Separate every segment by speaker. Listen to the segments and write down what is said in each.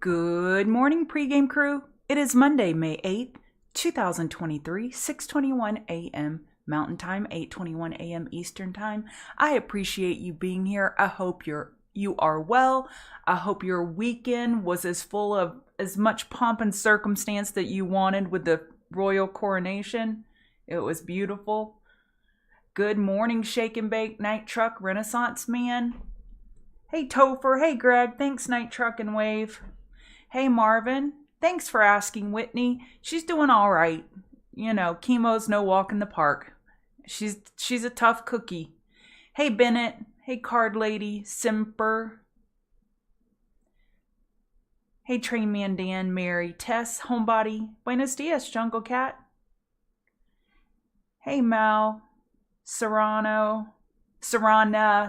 Speaker 1: Good morning, pregame crew. It is Monday, May 8th, 2023, 6:21 a.m. Mountain Time, 8:21 a.m. Eastern Time. I appreciate you being here. I hope you are well. I hope your weekend was as full of as much pomp and circumstance that you wanted with the royal coronation. It was beautiful. Good morning, Shake and Bake, Night Truck, Renaissance Man. Hey, Topher. Hey, Greg. Thanks, Night Truck and Wave. Hey, Marvin. Thanks for asking, Whitney. She's doing all right. You know, chemo's no walk in the park. She's a tough cookie. Hey, Bennett. Hey, Card Lady. Simper. Hey, Train Man Dan, Mary, Tess, Homebody. Buenos dias, Jungle Cat. Hey, Mal. Serrana,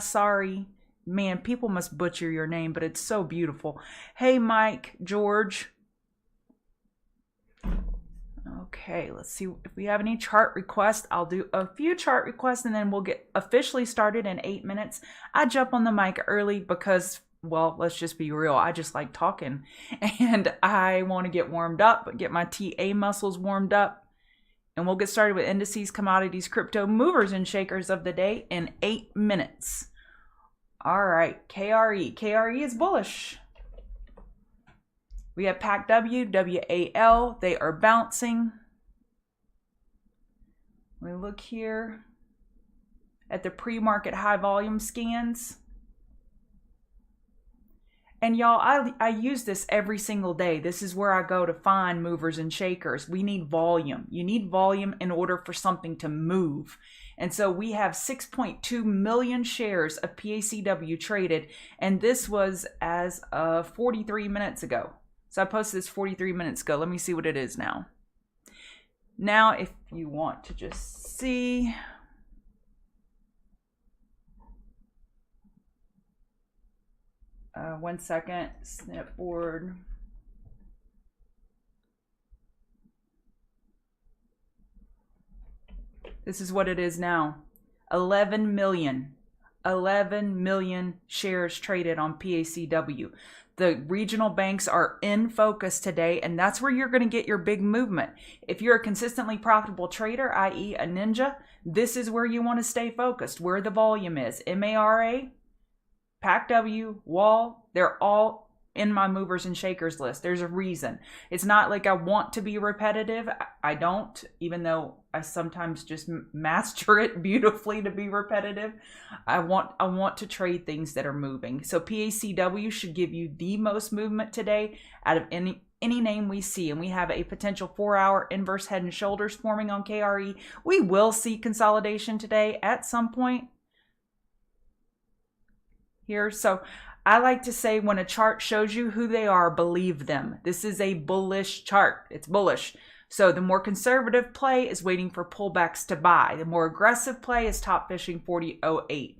Speaker 1: sorry. Man, people must butcher your name, but it's so beautiful. Hey, Mike, George. Okay, let's see if we have any chart requests. I'll do a few chart requests and then we'll get officially started in 8 minutes. I jump on the mic early because, well, let's just be real. I just like talking and I want to get warmed up, get my TA muscles warmed up. And we'll get started with indices, commodities, crypto, movers, and shakers of the day in 8 minutes. All right, KRE. KRE is bullish. We have PACW, WAL. They are bouncing. We look here at the pre-market high volume scans. And y'all, I use this every single day. This is where I go to find movers and shakers. We need volume. You need volume in order for something to move. And so we have 6.2 million shares of PACW traded. And this was as of 43 minutes ago. So I posted this 43 minutes ago. Let me see what it is now. Now, if you want to just see... One second, snapboard. This is what it is now. 11 million shares traded on PACW. The regional banks are in focus today, and that's where you're going to get your big movement. If you're a consistently profitable trader, i.e. a ninja, this is where you want to stay focused, where the volume is. MARA, PACW, Wall, they're all in my movers and shakers list. There's a reason. It's not like I want to be repetitive. I don't, even though I sometimes just master it beautifully to be repetitive. I want to trade things that are moving. So PACW should give you the most movement today out of any name we see. And we have a potential 4-hour inverse head and shoulders forming on KRE. We will see consolidation today at some point here. So I like to say when a chart shows you who they are, believe them. This is a bullish chart. It's bullish. So the more conservative play is waiting for pullbacks to buy. The more aggressive play is top fishing 40.08.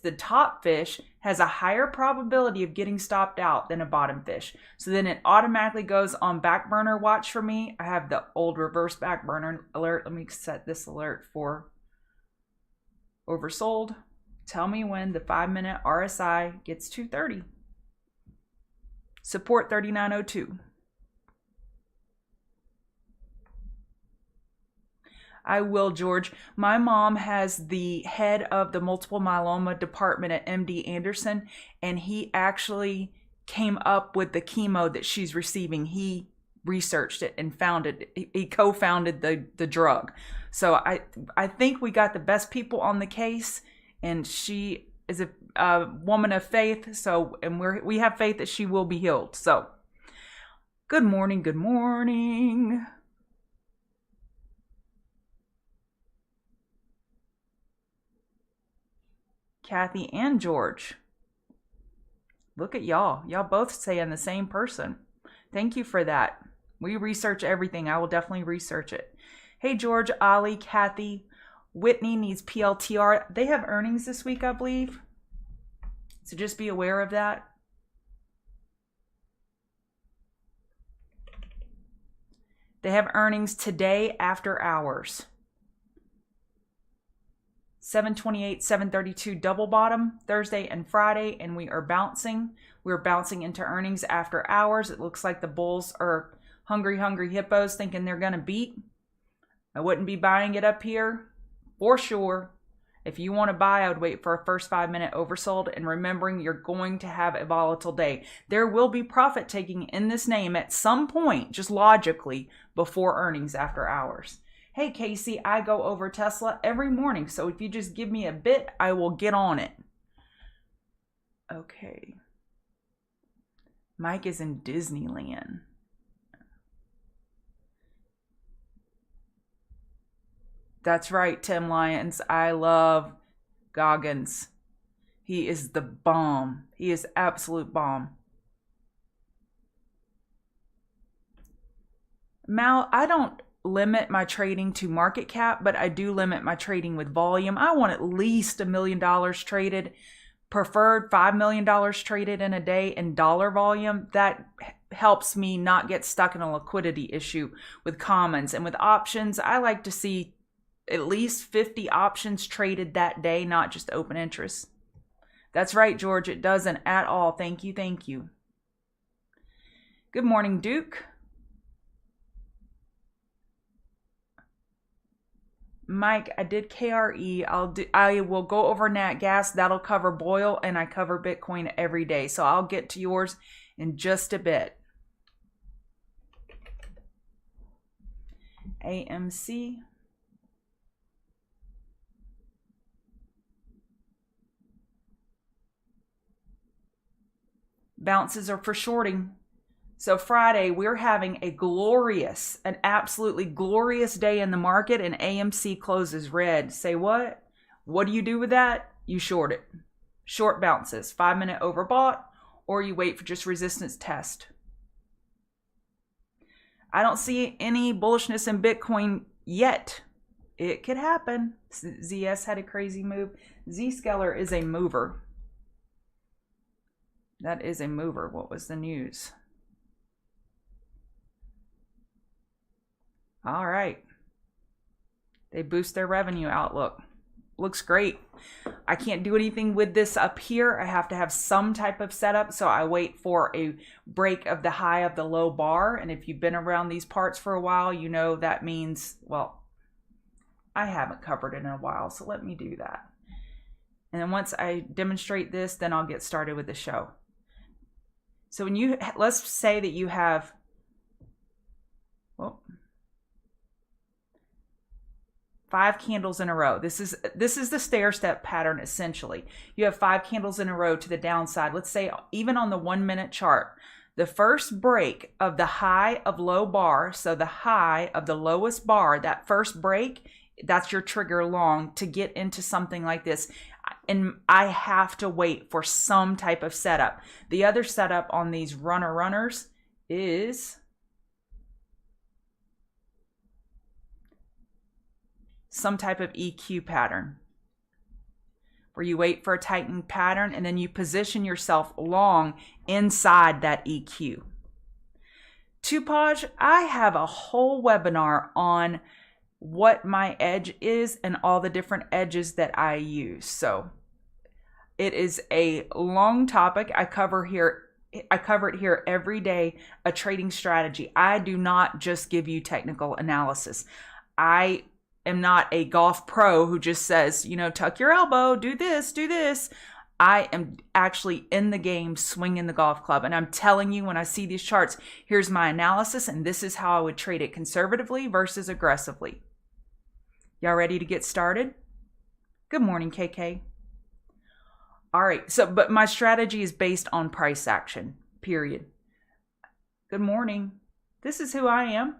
Speaker 1: The top fish has a higher probability of getting stopped out than a bottom fish. So then it automatically goes on back burner watch for me. I have the old reverse back burner alert. Let me set this alert for oversold. Tell me when the 5-minute RSI gets to 30. Support 39.02. I will, George. My mom has the head of the multiple myeloma department at MD Anderson, and he actually came up with the chemo that she's receiving. He researched it and found it. He co-founded the drug. So I think we got the best people on the case. And she is a woman of faith, and we have faith that she will be healed. So, good morning, good morning. Kathy and George. Look at y'all. Y'all both saying the same person. Thank you for that. We research everything. I will definitely research it. Hey, George, Ollie, Kathy. Whitney needs PLTR. They have earnings this week, I believe. So just be aware of that. They have earnings today after hours. 728, 732 double bottom Thursday and Friday, and we are bouncing. We're bouncing into earnings after hours. It looks like the bulls are hungry hippos thinking they're going to beat. I wouldn't be buying it up here for sure. If you want to buy, I would wait for a first 5-minute oversold, and remembering you're going to have a volatile day. There will be profit taking in this name at some point, just logically, before earnings after hours. Hey, Casey, I go over Tesla every morning, so if you just give me a bit, I will get on it. Okay. Mike is in Disneyland. That's right, Tim Lyons. I love Goggins. He is the bomb. He is absolute bomb. Mal, I don't limit my trading to market cap, but I do limit my trading with volume. I want at least $1 million traded, preferred $5 million traded in a day in dollar volume. That helps me not get stuck in a liquidity issue with commons. And with options, I like to see at least 50 options traded that day, not just open interest. That's right, George. It doesn't at all. Thank you. Thank you. Good morning, Duke. Mike, I did KRE. I will go over nat gas. That'll cover Boyle, and I cover Bitcoin every day. So I'll get to yours in just a bit. AMC. Bounces are for shorting. So Friday, we're having an absolutely glorious day in the market, and AMC closes red. Say what? What do you do with that? You short it. Short bounces. 5-minute overbought, or you wait for just resistance test. I don't see any bullishness in Bitcoin yet. It could happen. ZS had a crazy move. Zscaler is a mover. That is a mover. What was the news? All right. They boost their revenue outlook. Looks great. I can't do anything with this up here. I have to have some type of setup, so I wait for a break of the high of the low bar. And if you've been around these parts for a while, you know that means, well, I haven't covered it in a while, so let me do that. And then once I demonstrate this, then I'll get started with the show. So when let's say that you have, well, 5 candles in a row. This is the stair step pattern essentially. You have 5 candles in a row to the downside. Let's say even on the 1-minute chart, the first break of the high of low bar, so the high of the lowest bar, that first break, that's your trigger long to get into something like this. And I have to wait for some type of setup. The other setup on these runners is some type of EQ pattern, where you wait for a tightened pattern and then you position yourself long inside that EQ. Tupaj, I have a whole webinar on what my edge is and all the different edges that I use. So it is a long topic. I cover it here every day, a trading strategy. I do not just give you technical analysis. I am not a golf pro who just says, tuck your elbow, do this, do this. I am actually in the game, swinging the golf club. And I'm telling you, when I see these charts, here's my analysis, and this is how I would trade it conservatively versus aggressively. Y'all ready to get started? Good morning, KK. All right, but my strategy is based on price action, period. Good morning. This is who I am.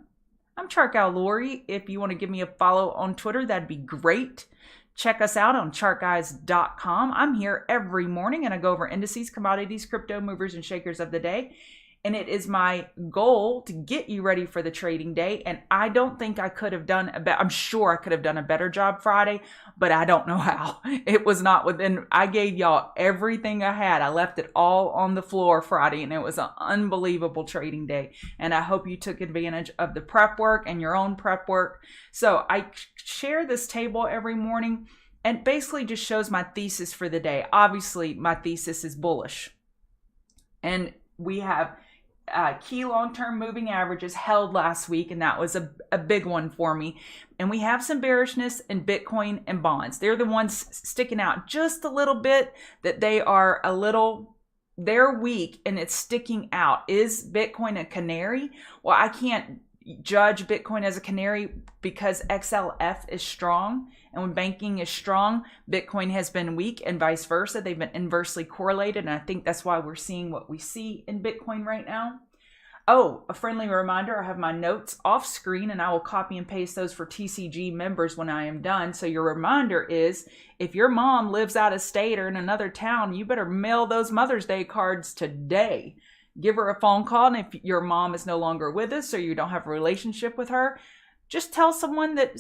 Speaker 1: I'm Chartgal Lori. If you want to give me a follow on Twitter, that'd be great. Check us out on chartguys.com. I'm here every morning and I go over indices, commodities, crypto, movers, and shakers of the day. And it is my goal to get you ready for the trading day. And I don't think I could have done I'm sure I could have done a better job Friday, but I don't know how. It was not within, I gave y'all everything I had. I left it all on the floor Friday, and it was an unbelievable trading day. And I hope you took advantage of the prep work and your own prep work. So I share this table every morning, and basically just shows my thesis for the day. Obviously, my thesis is bullish. And we have key long-term moving averages held last week, and that was a big one for me. And we have some bearishness in Bitcoin and bonds. They're the ones sticking out just a little bit, that they're weak and it's sticking out. Is Bitcoin a canary? Well, I can't judge Bitcoin as a canary because XLF is strong. And when banking is strong, Bitcoin has been weak, and vice versa. They've been inversely correlated. And I think that's why we're seeing what we see in Bitcoin right now. Oh, a friendly reminder, I have my notes off screen, and I will copy and paste those for TCG members when I am done. So your reminder is, if your mom lives out of state or in another town, you better mail those Mother's Day cards today. Give her a phone call, and if your mom is no longer with us or you don't have a relationship with her, just tell someone that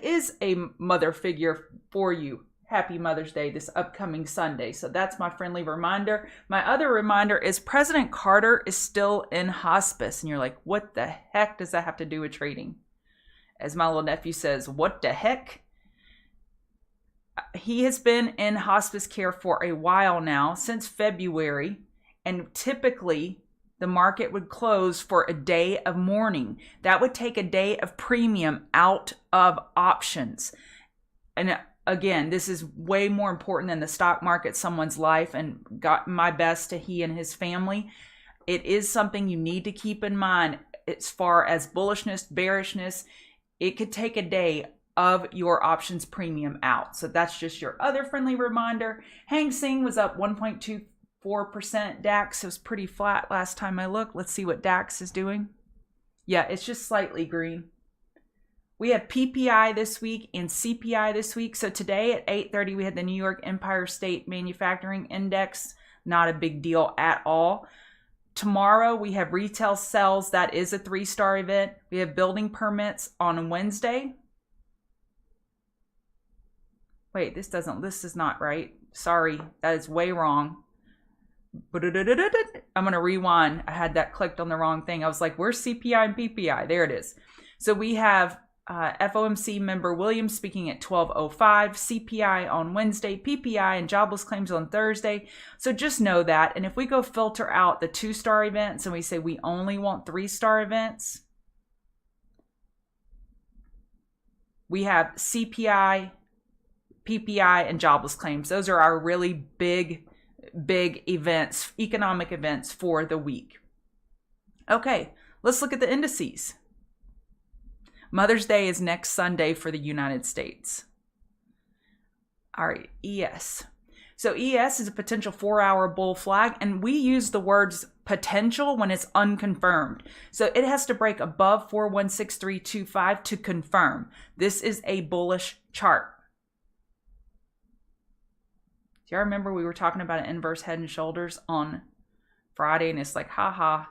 Speaker 1: is a mother figure for you. Happy Mother's Day this upcoming Sunday. So that's my friendly reminder. My other reminder is President Carter is still in hospice. And you're like, what the heck does that have to do with trading? As my little nephew says, what the heck? He has been in hospice care for a while now, since February. And typically, the market would close for a day of mourning. That would take a day of premium out of options. And again, this is way more important than the stock market, someone's life, and got my best to he and his family. It is something you need to keep in mind as far as bullishness, bearishness. It could take a day of your options premium out. So that's just your other friendly reminder. Hang Seng was up 1.24%. DAX was pretty flat last time I looked. Let's see what DAX is doing. Yeah, it's just slightly green. We have PPI this week and CPI this week. So today at 8:30, we had the New York Empire State Manufacturing Index. Not a big deal at all. Tomorrow, we have retail sales. That is a 3-star event. We have building permits on Wednesday. Wait, this is not right. Sorry, that is way wrong. I'm going to rewind. I had that clicked on the wrong thing. I was like, where's CPI and PPI? There it is. So we have FOMC member Williams speaking at 12:05, CPI on Wednesday, PPI and jobless claims on Thursday. So just know that. And if we go filter out the 2-star events and we say we only want 3-star events, we have CPI, PPI, and jobless claims. Those are our really big events, economic events for the week. Okay, let's look at the indices. Mother's Day is next Sunday for the United States. All right, ES. So ES is a potential 4-hour bull flag, and we use the words potential when it's unconfirmed. So it has to break above 416325 to confirm. This is a bullish chart. Do y'all remember we were talking about an inverse head and shoulders on Friday, and it's like, haha,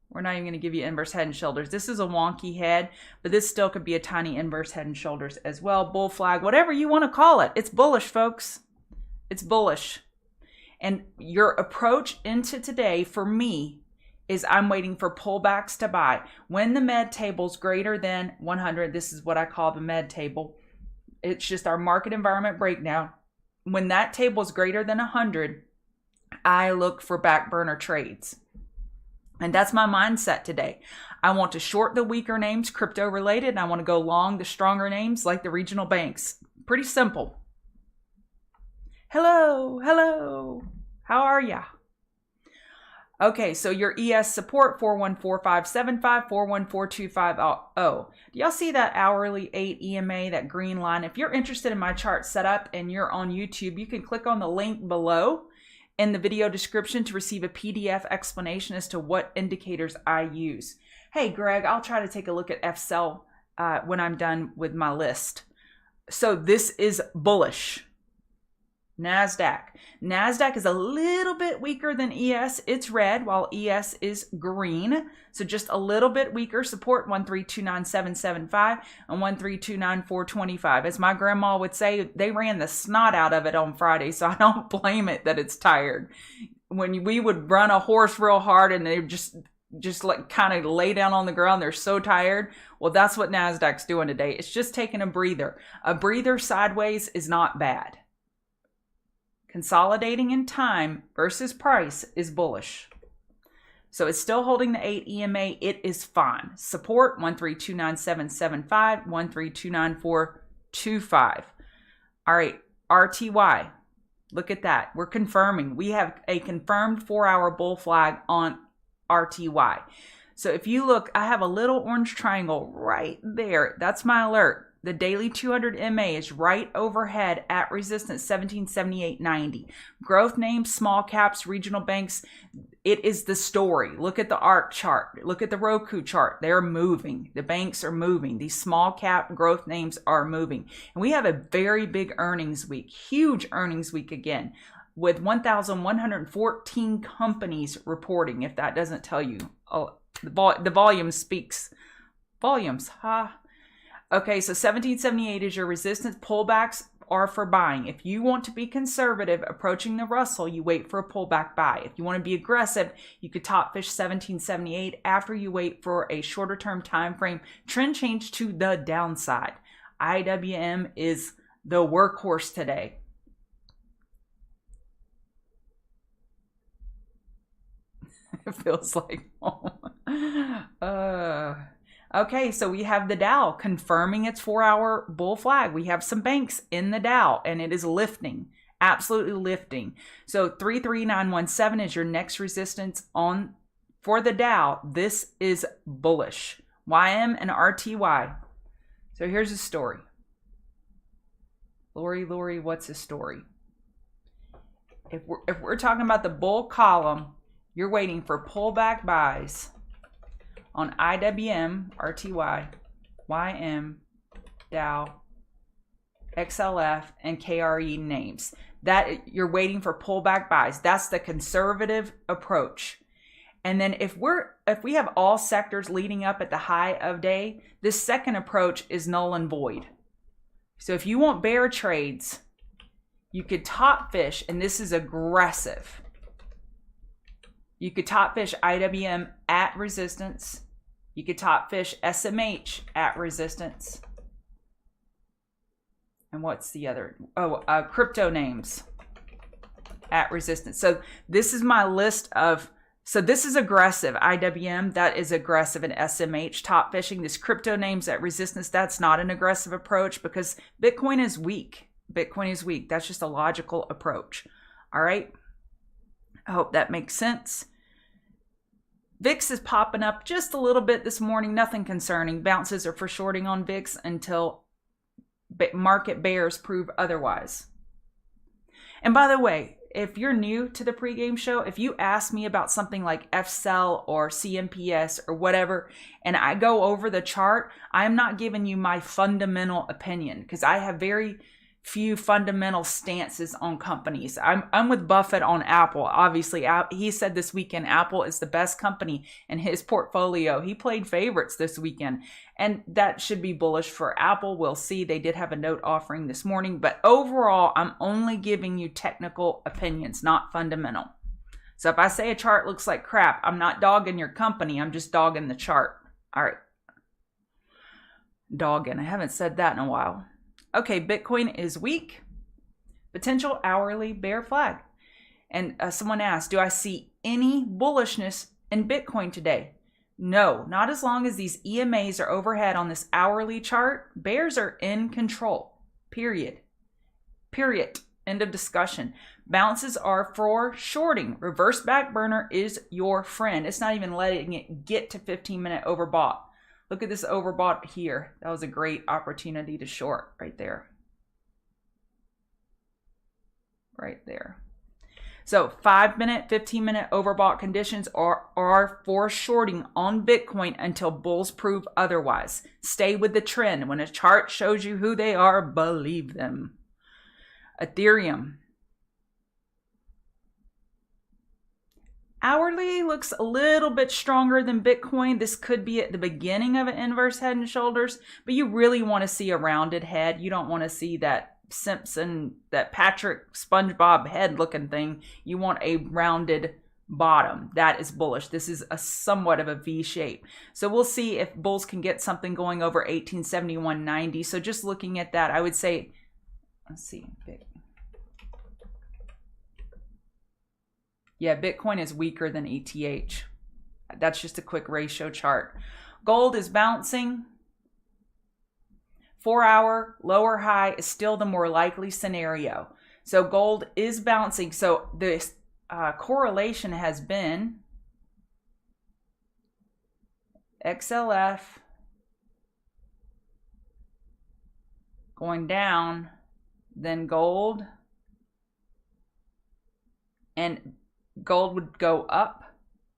Speaker 1: we're not even going to give you inverse head and shoulders. This is a wonky head, but this still could be a tiny inverse head and shoulders as well. Bull flag, whatever you want to call it. It's bullish, folks. It's bullish. And your approach into today for me is I'm waiting for pullbacks to buy. When the med table's greater than 100, this is what I call the med table. It's just our market environment breakdown. When that table is greater than 100, I look for back burner trades. And that's my mindset today. I want to short the weaker names, crypto related, and I want to go long the stronger names like the regional banks. Pretty simple. Hello. How are ya? Okay, so your ES support 414575, 414250. Do y'all see that hourly 8 EMA, that green line? If you're interested in my chart setup and you're on YouTube, you can click on the link below in the video description to receive a PDF explanation as to what indicators I use. Hey, Greg, I'll try to take a look at FCell when I'm done with my list. So this is bullish. NASDAQ is a little bit weaker than ES. It's red while ES is green. So just a little bit weaker. Support 1329775 and 1329425. As my grandma would say, they ran the snot out of it on Friday, so I don't blame it that it's tired. When we would run a horse real hard and they just just like kind of lay down on the ground. They're so tired. Well, that's what NASDAQ's doing today. It's just taking a breather. A breather sideways is not bad. Consolidating in time versus price is bullish. So it's still holding the 8 EMA. It is fine. Support 1329775, 1329425. All right, RTY. Look at that. We're confirming. We have a confirmed 4-hour bull flag on RTY. So if you look, I have a little orange triangle right there. That's my alert. The daily 200 MA is right overhead at resistance 1778.90. Growth names, small caps, regional banks. It is the story. Look at the ARC chart. Look at the Roku chart. They're moving. The banks are moving. These small cap growth names are moving. And we have a very big earnings week, huge earnings week again, with 1,114 companies reporting, if that doesn't tell you. Oh, the volume speaks volumes. Okay, so 1778 is your resistance. Pullbacks are for buying. If you want to be conservative approaching the Russell, you wait for a pullback buy. If you want to be aggressive, you could top fish 1778 after you wait for a shorter term time frame trend change to the downside. IWM is the workhorse today. It feels like okay, so we have the Dow confirming its 4-hour bull flag. We have some banks in the Dow, and it is lifting, absolutely lifting. So 33917 is your next resistance on for the Dow. This is bullish. YM and RTY. So here's the story. Lori, what's the story? If we're talking about the bull column, you're waiting for pullback buys on IWM, RTY, YM, Dow, XLF, and KRE names. That you're waiting for pullback buys. That's the conservative approach. And then if we have all sectors leading up at the high of day, this second approach is null and void. So if you want bear trades, you could top fish, and this is aggressive. You could top fish IWM at resistance. You could top fish SMH at resistance. And what's the other? Crypto names at resistance. So this is my list of, so this is aggressive. IWM, that is aggressive. And SMH, top fishing. This crypto names at resistance, that's not an aggressive approach because Bitcoin is weak. Bitcoin is weak. That's just a logical approach. All right. I hope that makes sense. VIX is popping up just a little bit this morning. Nothing concerning. Bounces are for shorting on VIX until market bears prove otherwise. And by the way, if you're new to the pregame show, if you ask me about something like FCell or CMPS or whatever, and I go over the chart, I'm not giving you my fundamental opinion because I have very few fundamental stances on companies. I'm with Buffett on Apple. Obviously, he said this weekend Apple is the best company in his portfolio. He played favorites this weekend, and that should be bullish for Apple. We'll see. They did have a note offering this morning, but overall, I'm only giving you technical opinions, not fundamental. So if I say a chart looks like crap, I'm not dogging your company. I'm just dogging the chart. All right. Dogging. I haven't said that in a while. Okay, Bitcoin is weak. Potential hourly bear flag. And someone asked, do I see any bullishness in Bitcoin today? No, not as long as these EMAs are overhead on this hourly chart. Bears are in control. Period. End of discussion. Bounces are for shorting. Reverse back burner is your friend. It's not even letting it get to 15-minute overbought. Look at this overbought here. That was a great opportunity to short right there. Right there. So 5-minute, 15-minute overbought conditions are for shorting on Bitcoin until bulls prove otherwise. Stay with the trend. When a chart shows you who they are, believe them. Ethereum. Hourly looks a little bit stronger than Bitcoin. This could be at the beginning of an inverse head and shoulders, but you really want to see a rounded head. You don't want to see that Simpson, that Patrick SpongeBob head looking thing. You want a rounded bottom. That is bullish. This is a somewhat of a V shape. So we'll see if bulls can get something going over 1871.90. So just looking at that, I would say, let's see. Yeah, Bitcoin is weaker than ETH. That's just a quick ratio chart. Gold is bouncing. 4-hour lower high is still the more likely scenario. So gold is bouncing. So this correlation has been XLF going down, then gold, and gold would go up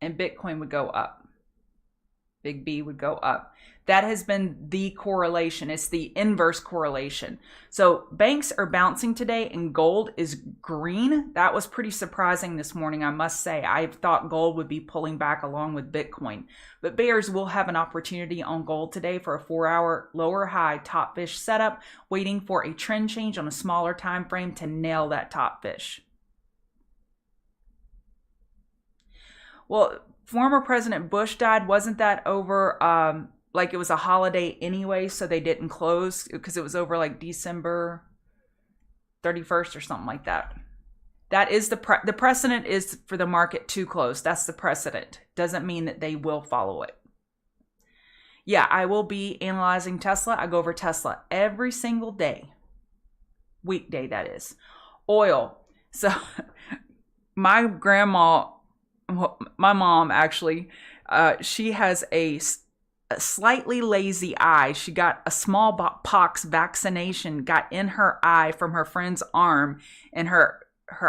Speaker 1: and Bitcoin would go up. Big B would go up. That has been the correlation. It's the inverse correlation. So banks are bouncing today and gold is green. That was pretty surprising this morning, I must say. I thought gold would be pulling back along with Bitcoin. But bears will have an opportunity on gold today for a 4-hour lower high top fish setup, waiting for a trend change on a smaller time frame to nail that top fish. Well, former President Bush died. Wasn't that over, like it was a holiday anyway, so they didn't close because it was over like December 31st or something like that. That is the precedent is for the market to close. That's the precedent. Doesn't mean that they will follow it. Yeah, I will be analyzing Tesla. I go over Tesla every single day. Weekday, that is. Oil. So my grandma, my mom actually, she has a slightly lazy eye. She got a smallpox vaccination, got in her eye from her friend's arm, and her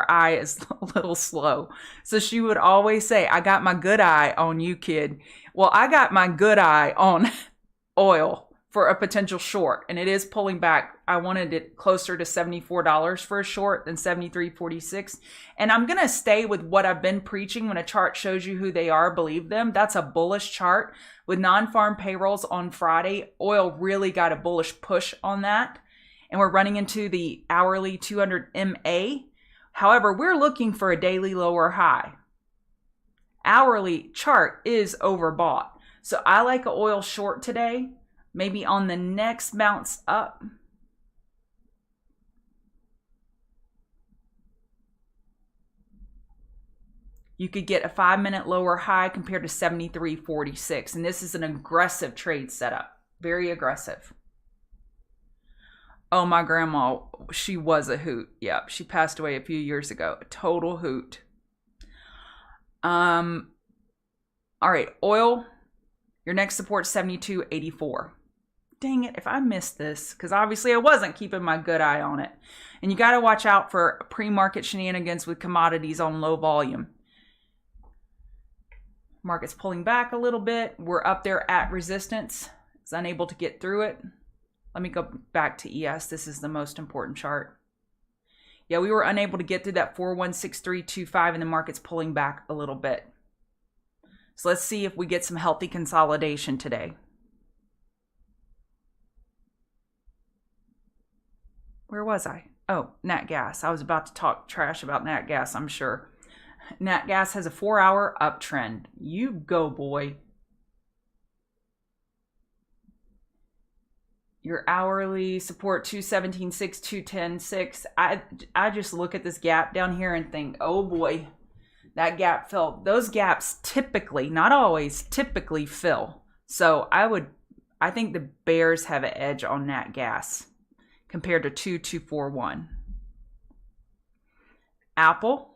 Speaker 1: eye is a little slow. So she would always say, I got my good eye on you, kid. Well, I got my good eye on oil for a potential short, and it is pulling back. I wanted it closer to $74 for a short than $73.46. And I'm going to stay with what I've been preaching. When a chart shows you who they are, believe them. That's a bullish chart. With non-farm payrolls on Friday, oil really got a bullish push on that. And we're running into the hourly 200 MA. However, we're looking for a daily lower high. Hourly chart is overbought. So I like an oil short today. Maybe on the next bounce up. You could get a 5-minute lower high compared to 73.46. And this is an aggressive trade setup. Very aggressive. Oh, my grandma, she was a hoot. Yep, she passed away a few years ago. A total hoot. All right, oil. Your next support, 72.84. Dang it, if I missed this, because obviously I wasn't keeping my good eye on it. And you got to watch out for pre-market shenanigans with commodities on low volume. Market's pulling back a little bit. We're up there at resistance. It's unable to get through it. Let me go back to ES. This is the most important chart. Yeah, we were unable to get through that 416325 and the market's pulling back a little bit. So let's see if we get some healthy consolidation today. Where was I? Oh, Nat Gas. I was about to talk trash about Nat Gas, I'm sure. Nat Gas has a 4-hour uptrend. You go, boy. Your hourly support 217.6, 210.6. I just look at this gap down here and think, oh boy, that gap fell. Those gaps typically, not always, typically fill. So I think the bears have an edge on Nat Gas compared to 2241. Apple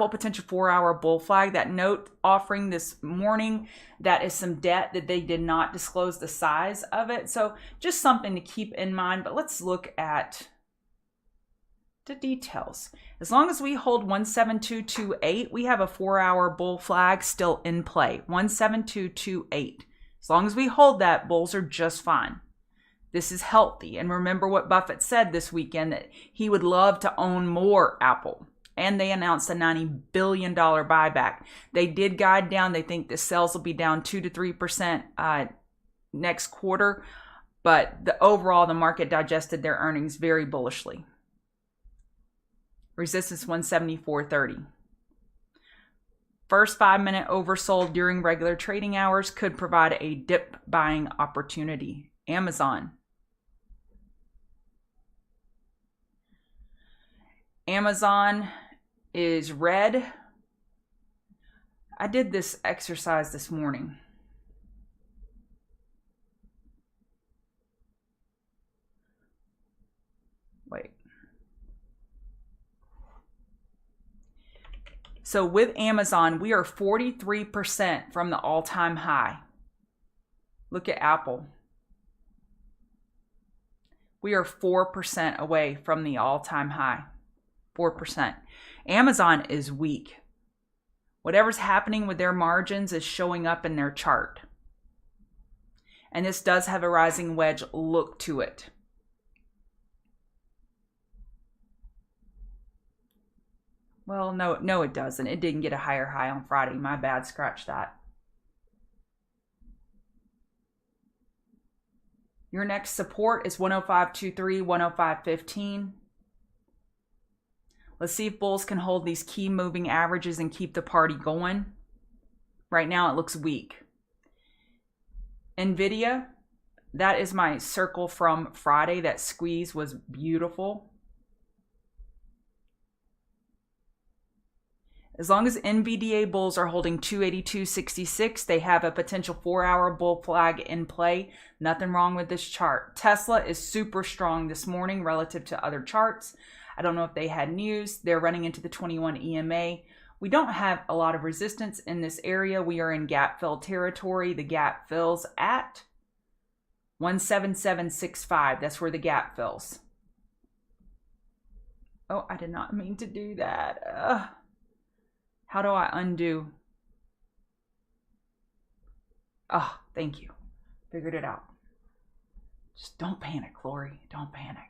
Speaker 1: potential 4-hour bull flag. That note offering this morning, that is some debt that they did not disclose the size of it. So just something to keep in mind. But let's look at the details. As long as we hold 17228, we have a 4-hour bull flag still in play. 17228. As long as we hold that, bulls are just fine. This is healthy. And remember what Buffett said this weekend, that he would love to own more Apple. And they announced a $90 billion buyback. They did guide down. They think the sales will be down 2 to 3% next quarter. But overall, the market digested their earnings very bullishly. Resistance 174.30. First 5-minute oversold during regular trading hours could provide a dip buying opportunity. Amazon. Amazon is red. I did this exercise this morning. Wait. So with Amazon, we are 43% from the all-time high. Look at Apple. We are 4% away from the all-time high. 4%. Amazon is weak. Whatever's happening with their margins is showing up in their chart. And this does have a rising wedge look to it. Well, no, it doesn't. It didn't get a higher high on Friday. My bad, scratch that. Your next support is 105.23, 105.15. Let's see if bulls can hold these key moving averages and keep the party going. Right now it looks weak. Nvidia, that is my circle from Friday. That squeeze was beautiful. As long as NVDA bulls are holding 282.66, they have a potential 4-hour bull flag in play. Nothing wrong with this chart. Tesla is super strong this morning relative to other charts. I don't know if they had news. They're running into the 21 EMA. We don't have a lot of resistance in this area. We are in gap fill territory. The gap fills at 17765. That's where the gap fills. Oh, I did not mean to do that. How do I undo? Oh, thank you. Figured it out. Just don't panic, Lori. Don't panic.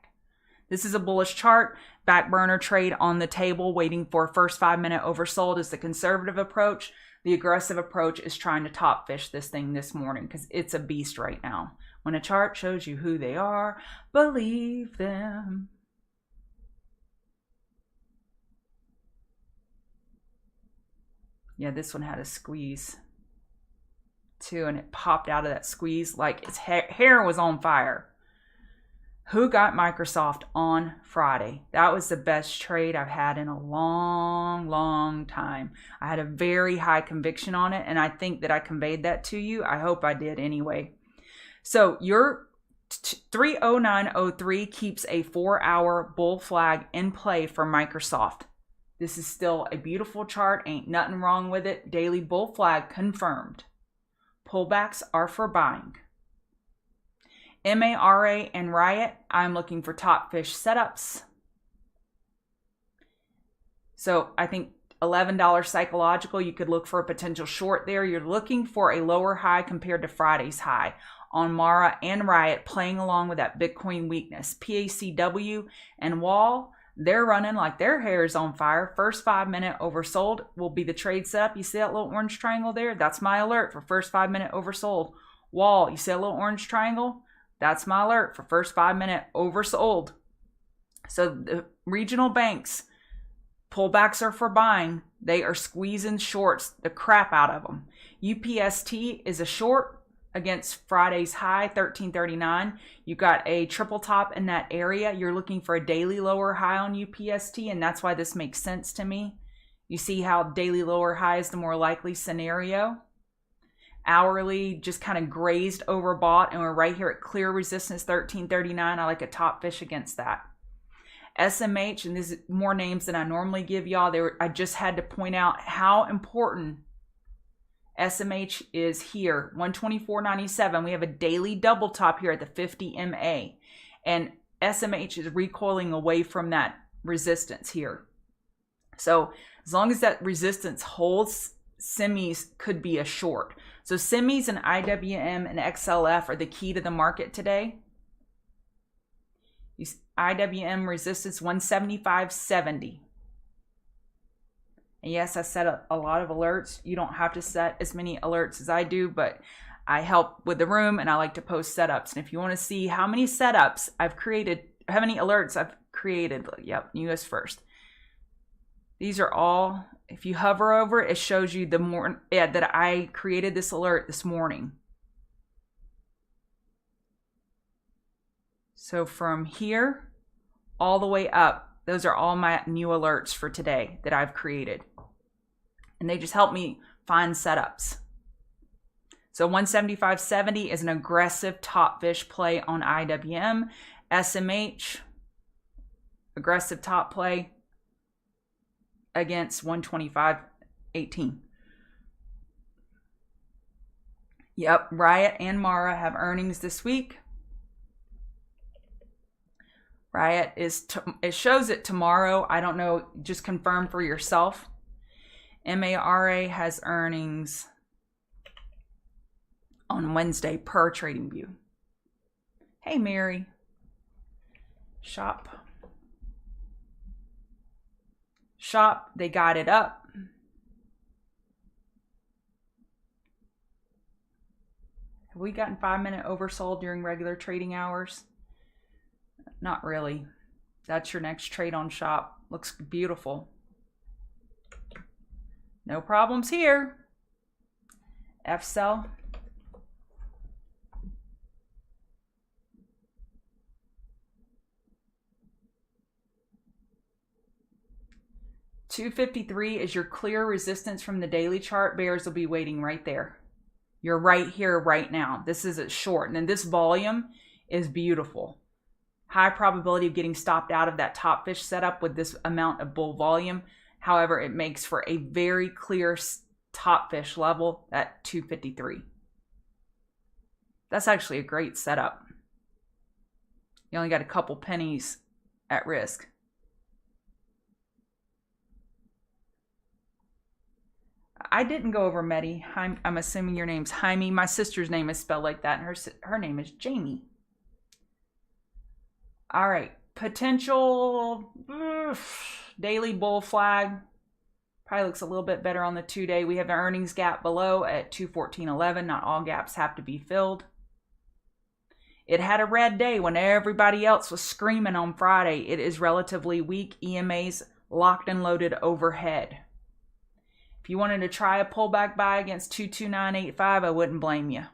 Speaker 1: This is a bullish chart. Back burner trade on the table, waiting for first 5-minute oversold is the conservative approach. The aggressive approach is trying to top fish this thing this morning because it's a beast right now. When a chart shows you who they are, believe them. Yeah, this one had a squeeze too, and it popped out of that squeeze like its hair was on fire. Who got Microsoft on Friday? That was the best trade I've had in a long time. I had a very high conviction on it, and I think that I conveyed that to you. I hope I did anyway. So your 30903 keeps a 4-hour bull flag in play for Microsoft. This is still a beautiful chart. Ain't nothing wrong with it. Daily bull flag confirmed. Pullbacks are for buying. MARA and Riot, I'm looking for top fish setups. So I think $11 psychological, you could look for a potential short there. You're looking for a lower high compared to Friday's high on Mara and Riot, playing along with that Bitcoin weakness. PACW and Wall, they're running like their hair is on fire. First 5-minute oversold will be the trade setup. You see that little orange triangle there? That's my alert for first 5-minute oversold. Wall, you see that little orange triangle? That's my alert for first 5-minute oversold. So the regional banks, pullbacks are for buying. They are squeezing shorts the crap out of them. UPST is a short against Friday's high, 1339. You got a triple top in that area. You're looking for a daily lower high on UPST, and that's why this makes sense to me. You see how daily lower high is the more likely scenario. Hourly just kind of grazed overbought, and we're right here at clear resistance 1339. I like a top fish against that. SMH, and this is more names than I normally give y'all. I just had to point out how important SMH is here. 124.97. We have a daily double top here at the 50 MA, and SMH is recoiling away from that resistance here. So as long as that resistance holds, semis could be a short. So semis and IWM and XLF are the key to the market today. IWM resistance 175.70. And yes, I set a lot of alerts. You don't have to set as many alerts as I do, but I help with the room and I like to post setups. And if you want to see how many setups I've created, how many alerts I've created, yep, US first. These are all If you hover over it, it shows you that I created this alert this morning. So from here all the way up, those are all my new alerts for today that I've created. And they just help me find setups. So 175.70 is an aggressive top fish play on IWM. SMH, aggressive top play against 125.18. Yep, Riot and Mara have earnings this week. Riot it shows it tomorrow. I don't know, just confirm for yourself. MARA has earnings on Wednesday per TradingView. Hey, Mary. Shop, they got it up. Have we gotten 5-minute oversold during regular trading hours? Not really. That's your next trade on Shop. Looks beautiful. No problems here. F-sell. $253 is your clear resistance from the daily chart. Bears will be waiting right there. You're right here, right now. This is a short, and then this volume is beautiful. High probability of getting stopped out of that top fish setup with this amount of bull volume. However, it makes for a very clear top fish level at 253. That's actually a great setup. You only got a couple pennies at risk. I didn't go over Medi. I'm assuming your name's Jaime. My sister's name is spelled like that, and her name is Jamie. All right, potential daily bull flag. Probably looks a little bit better on the 2-day. We have the earnings gap below at 214.11. Not all gaps have to be filled. It had a red day when everybody else was screaming on Friday. It is relatively weak. EMAs locked and loaded overhead. If you wanted to try a pullback buy against 229.85, I wouldn't blame you.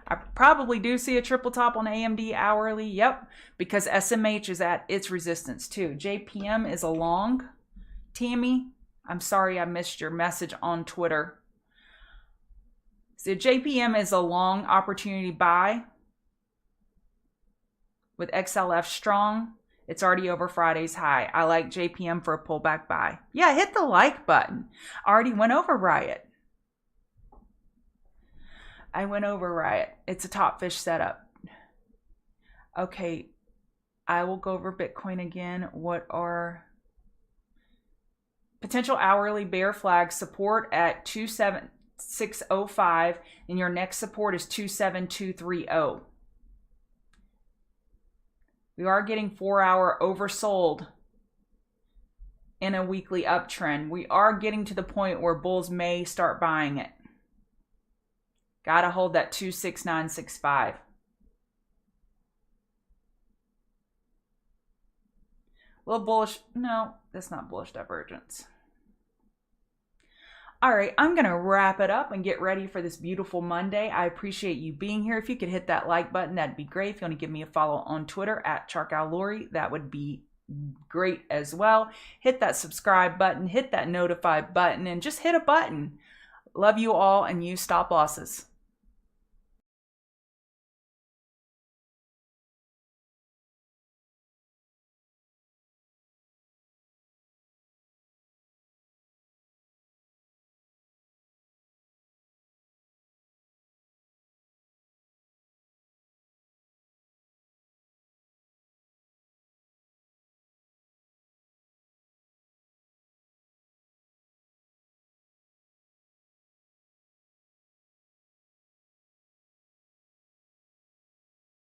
Speaker 1: I probably do see a triple top on AMD hourly. Yep, because SMH is at its resistance too. JPM is a long. Tammy, I'm sorry I missed your message on Twitter. So JPM is a long opportunity buy with XLF strong. It's already over Friday's high. I like JPM for a pullback buy. Yeah, hit the like button. I already went over Riot. I went over Riot. It's a top fish setup. Okay, I will go over Bitcoin again. What are potential hourly bear flag support at 27605, and your next support is 27230. We are getting 4-hour oversold in a weekly uptrend. We are getting to the point where bulls may start buying it. Gotta hold that 26965. A little bullish. No, that's not bullish divergence. All right, I'm going to wrap it up and get ready for this beautiful Monday. I appreciate you being here. If you could hit that like button, that'd be great. If you want to give me a follow on Twitter at CharkowLori, that would be great as well. Hit that subscribe button, hit that notify button, and just hit a button. Love you all, and use stop losses.